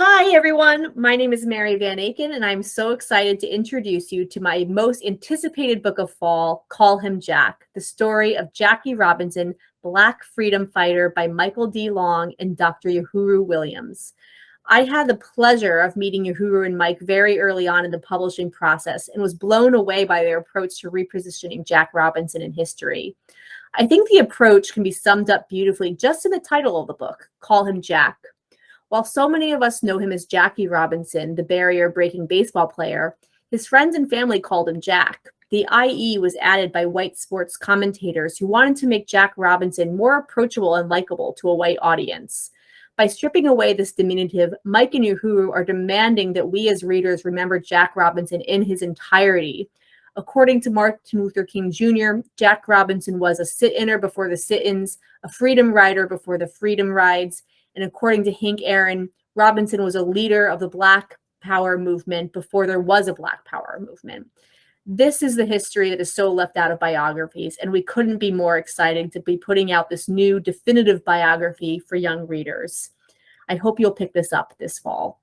Hi, everyone. My name is Mary Van Aken, and I'm so excited to introduce you to my most anticipated book of fall, Call Him Jack, the story of Jackie Robinson, Black Freedom Fighter by Michael D. Long and Dr. Uhuru Williams. I had the pleasure of meeting Uhuru and Mike very early on in the publishing process and was blown away by their approach to repositioning Jack Robinson in history. I think the approach can be summed up beautifully just in the title of the book, Call Him Jack. While so many of us know him as Jackie Robinson, the barrier-breaking baseball player, his friends and family called him Jack. The IE was added by white sports commentators who wanted to make Jack Robinson more approachable and likable to a white audience. By stripping away this diminutive, Mike and Uhuru are demanding that we as readers remember Jack Robinson in his entirety. According to Martin Luther King Jr., Jack Robinson was a sit-inner before the sit-ins, a freedom rider before the freedom rides, and according to Hank Aaron, Robinson was a leader of the Black Power movement before there was a Black Power movement. This is the history that is so left out of biographies, and we couldn't be more excited to be putting out this new definitive biography for young readers. I hope you'll pick this up this fall.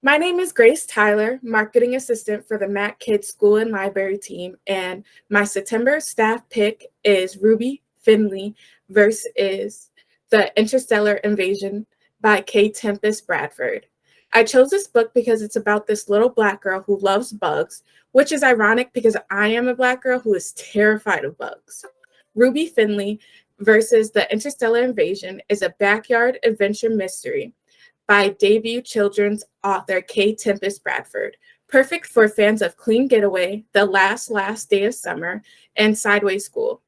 My name is Grace Tyler, marketing assistant for the Mac Kids School and Library team, and my September staff pick is Ruby Finley versus The Interstellar Invasion by Tempest Bradford. I chose this book because it's about this little Black girl who loves bugs, which is ironic because I am a Black girl who is terrified of bugs. Ruby Finley versus The Interstellar Invasion is a backyard adventure mystery by debut children's author Tempest Bradford, perfect for fans of Clean Getaway, The Last Day of Summer, and Sideways School.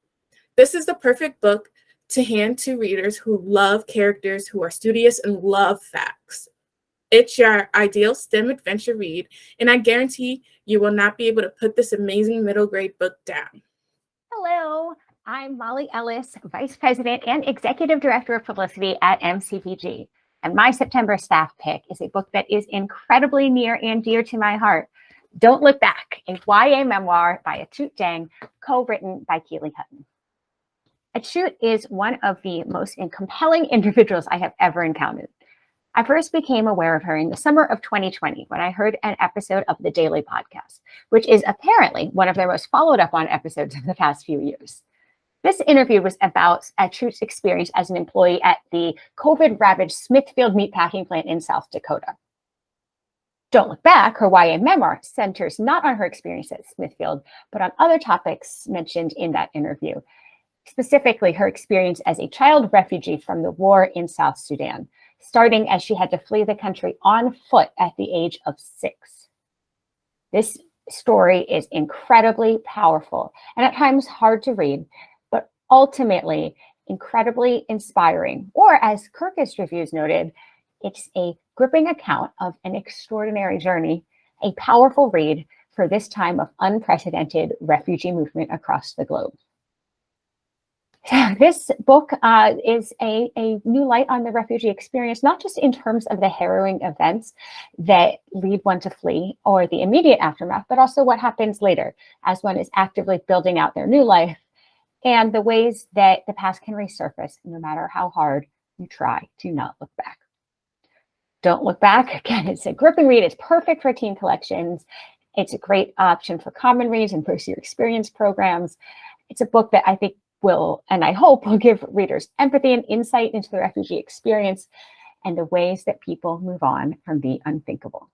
This is the perfect book to hand to readers who love characters who are studious and love facts. It's your ideal STEM adventure read, and I guarantee you will not be able to put this amazing middle grade book down. Hello, I'm Molly Ellis, Vice President and Executive Director of Publicity at MCPG. And my September staff pick is a book that is incredibly near and dear to my heart. Don't Look Back, a YA memoir by Achut Jang, co-written by Keely Hutton. Achut is one of the most compelling individuals I have ever encountered. I first became aware of her in the summer of 2020 when I heard an episode of the Daily Podcast, which is apparently one of their most followed up on episodes of the past few years. This interview was about Achut's experience as an employee at the COVID-ravaged Smithfield meatpacking plant in South Dakota. Don't Look Back, her YA memoir, centers not on her experience at Smithfield, but on other topics mentioned in that interview. Specifically, her experience as a child refugee from the war in South Sudan, starting as she had to flee the country on foot at the age of 6. This story is incredibly powerful and at times hard to read, but ultimately incredibly inspiring. Or as Kirkus Reviews noted, it's a gripping account of an extraordinary journey, a powerful read for this time of unprecedented refugee movement across the globe. This book is a new light on the refugee experience, not just in terms of the harrowing events that lead one to flee or the immediate aftermath, but also what happens later as one is actively building out their new life and the ways that the past can resurface no matter how hard you try to not look back. Don't Look Back, again, it's a gripping read. It's perfect for teen collections. It's a great option for common reads and first-year experience programs. It's a book that I think will, and I hope, will give readers empathy and insight into the refugee experience and the ways that people move on from the unthinkable.